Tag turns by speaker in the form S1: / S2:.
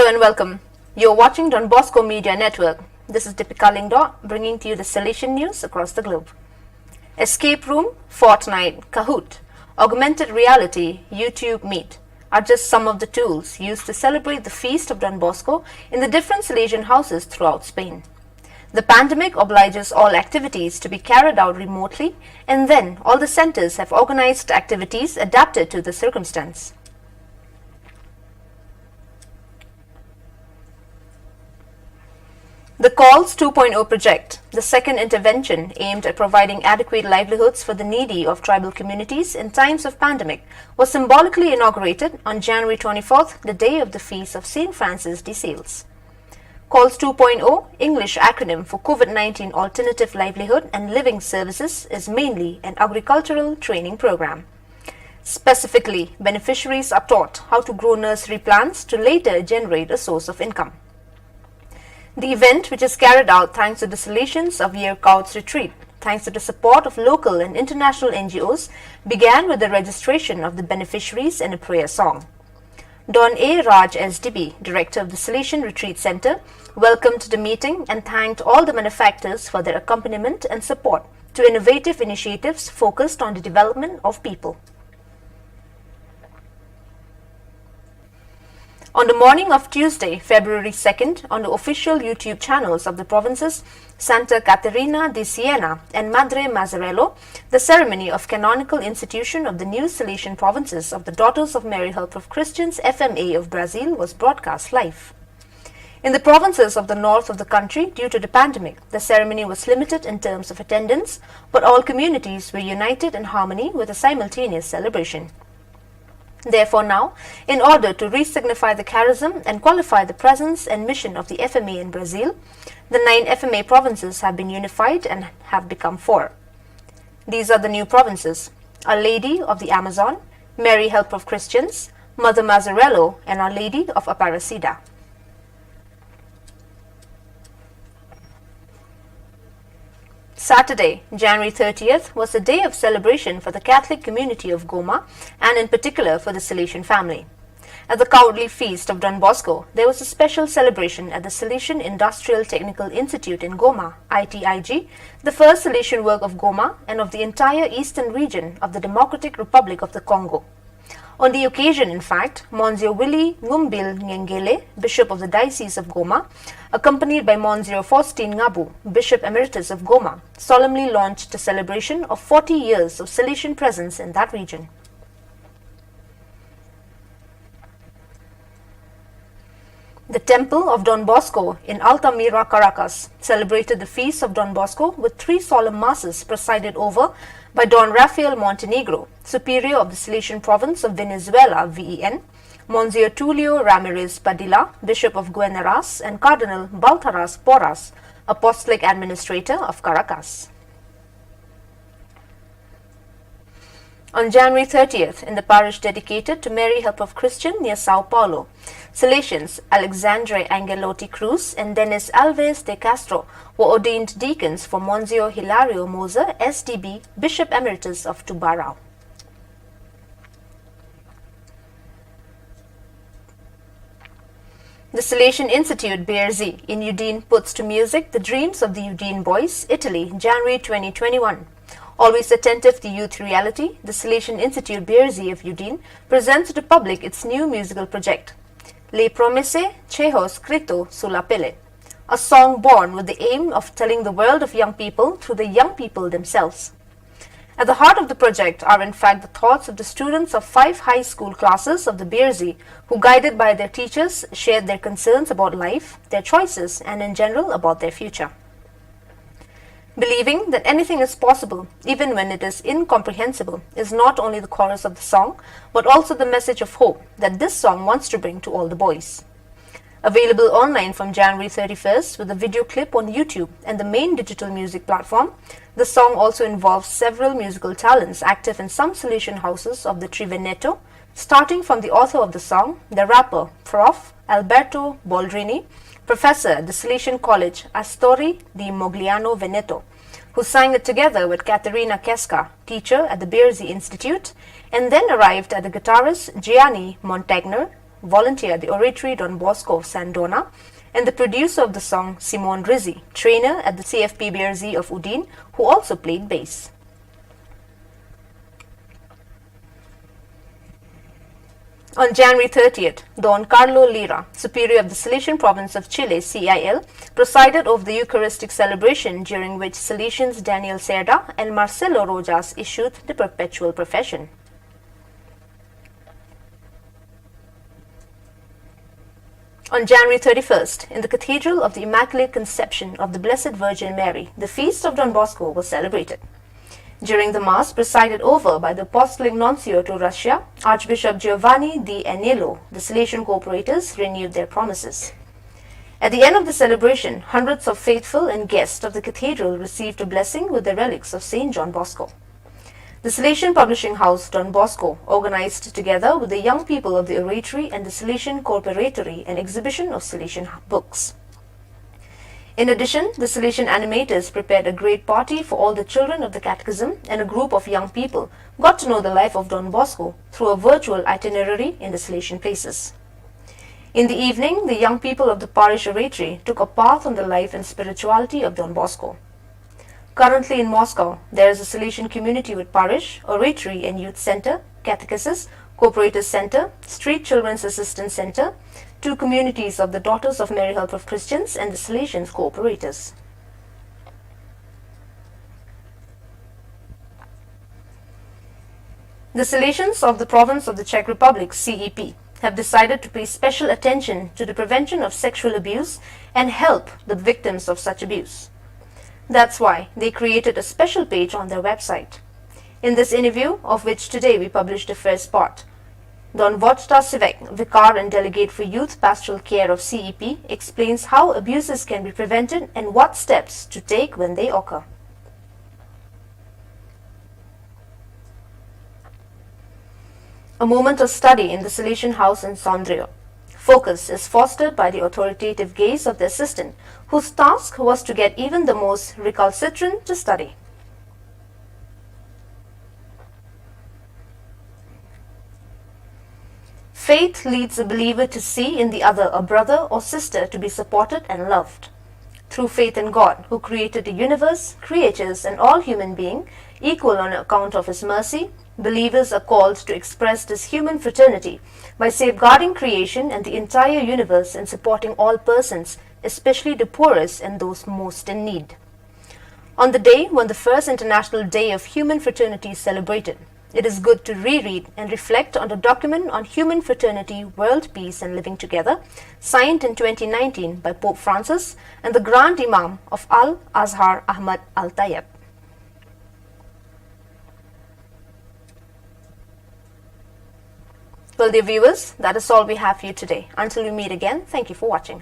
S1: and welcome. You're watching Don Bosco Media Network. This is Deepika Lingdo bringing to you the Salesian news across the globe. Escape room, Fortnite, Kahoot, augmented reality, YouTube Meet are just some of the tools used to celebrate the feast of Don Bosco in the different Salesian houses throughout Spain. The pandemic obliges all activities to be carried out remotely, and then all the centers have organized activities adapted to the circumstance. The Calls 2.0 project, the second intervention aimed at providing adequate livelihoods for the needy of tribal communities in times of pandemic, was symbolically inaugurated on January 24th, the day of the feast of St. Francis de Sales. Calls 2.0, English acronym for COVID-19 Alternative Livelihood and Living Services, is mainly an agricultural training program. Specifically, beneficiaries are taught how to grow nursery plants to later generate a source of income. The event, which is carried out thanks to the Salesians of Yercaud's retreat, thanks to the support of local and international NGOs, began with the registration of the beneficiaries and a prayer song. Don A. Raj SDB, director of the Salesian Retreat Center, welcomed the meeting and thanked all the benefactors for their accompaniment and support to innovative initiatives focused on the development of people. On the morning of Tuesday, February 2nd, on the official YouTube channels of the provinces Santa Caterina de Siena and Madre Mazzarello, the ceremony of canonical institution of the new Salesian provinces of the Daughters of Mary Help of Christians FMA of Brazil was broadcast live. In the provinces of the north of the country, due to the pandemic, the ceremony was limited in terms of attendance, but all communities were united in harmony with a simultaneous celebration. Therefore now, in order to re-signify the charism and qualify the presence and mission of the FMA in Brazil, the 9 FMA provinces have been unified and have become 4. These are the new provinces: Our Lady of the Amazon, Mary Help of Christians, Mother Mazzarello, and Our Lady of Aparecida. Saturday, January 30th, was a day of celebration for the Catholic community of Goma and in particular for the Salesian family. At the cowardly feast of Don Bosco, there was a special celebration at the Salesian Industrial Technical Institute in Goma, ITIG, the first Salesian work of Goma and of the entire eastern region of the Democratic Republic of the Congo. On the occasion, in fact, Monsieur Willie Ngumbil Ngengele, Bishop of the Diocese of Goma, accompanied by Monsieur Faustin Ngabu, Bishop Emeritus of Goma, solemnly launched the celebration of 40 years of Salesian presence in that region. The Temple of Don Bosco in Altamira, Caracas, celebrated the feast of Don Bosco with 3 solemn masses presided over by Don Rafael Montenegro, Superior of the Salesian Province of Venezuela, VEN, Monsieur Tulio Ramirez Padilla, Bishop of Guanaras, and Cardinal Baltaras Porras, Apostolic Administrator of Caracas. On January 30th, in the parish dedicated to Mary Help of Christian near Sao Paulo, Salesians Alexandre Angelotti Cruz and Dennis Alves de Castro were ordained deacons for Monsieur Hilario Moser, SDB, Bishop Emeritus of Tubarão. The Salesian Institute BRZ in Udine puts to music the dreams of the Udine Boys, Italy, January 2021. Always attentive to youth reality, the Salesian Institute BRZ of Udine presents to the public its new musical project, Le Promesse che ho scritto sulla pelle, a song born with the aim of telling the world of young people through the young people themselves. At the heart of the project are in fact the thoughts of the students of 5 high school classes of the BRZ who, guided by their teachers, shared their concerns about life, their choices, and in general about their future. Believing that anything is possible, even when it is incomprehensible, is not only the chorus of the song, but also the message of hope that this song wants to bring to all the boys. Available online from January 31st with a video clip on YouTube and the main digital music platform, the song also involves several musical talents active in some Salesian houses of the Triveneto, starting from the author of the song, the rapper Prof. Alberto Boldrini, professor at the Salesian College Astori di Mogliano Veneto, who sang it together with Caterina Kesca, teacher at the Bearsy Institute, and then arrived at the guitarist Gianni Montagner, volunteer at the Oratory Don Bosco of Sandona, and the producer of the song, Simon Rizzi, trainer at the CFP BRZ of Udine, who also played bass. On January 30th, Don Carlo Lira, Superior of the Salesian Province of Chile, CIL, presided over the Eucharistic celebration during which Salesians Daniel Cerda and Marcelo Rojas issued the perpetual profession. On January 31st, in the Cathedral of the Immaculate Conception of the Blessed Virgin Mary, the feast of Don Bosco was celebrated. During the Mass, presided over by the Apostolic Nuncio to Russia, Archbishop Giovanni Di Agnello, the Salesian cooperators renewed their promises. At the end of the celebration, hundreds of faithful and guests of the cathedral received a blessing with the relics of Saint John Bosco. The Salesian publishing house Don Bosco organized together with the young people of the Oratory and the Salesian Corporatory an exhibition of Salesian books. In addition, the Salesian animators prepared a great party for all the children of the catechism, and a group of young people got to know the life of Don Bosco through a virtual itinerary in the Salesian places. In the evening, the young people of the parish oratory took a path on the life and spirituality of Don Bosco. Currently in Moscow, there is a Salesian community with parish, oratory and youth center, catechesis, Corporators Center, Street Children's Assistance Center, 2 communities of the Daughters of Mary Help of Christians and the Salesians Cooperators. The Salesians of the Province of the Czech Republic, CEP, have decided to pay special attention to the prevention of sexual abuse and help the victims of such abuse. That's why they created a special page on their website. In this interview, of which today we published the first part, Don Wojta Sivek, Vicar and Delegate for Youth Pastoral Care of CEP, explains how abuses can be prevented and what steps to take when they occur. A moment of study in the Salesian house in Sondrio. Focus is fostered by the authoritative gaze of the assistant, whose task was to get even the most recalcitrant to study. Faith leads a believer to see in the other a brother or sister to be supported and loved. Through faith in God, who created the universe, creatures, and all human beings, equal on account of His mercy, believers are called to express this human fraternity by safeguarding creation and the entire universe and supporting all persons, especially the poorest and those most in need. On the day when the first International Day of Human Fraternity is celebrated, it is good to reread and reflect on the document on human fraternity, world peace and living together, signed in 2019 by Pope Francis and the Grand Imam of Al-Azhar Ahmad Al-Tayyib. Well, dear viewers, that is all we have for you today. Until we meet again, thank you for watching.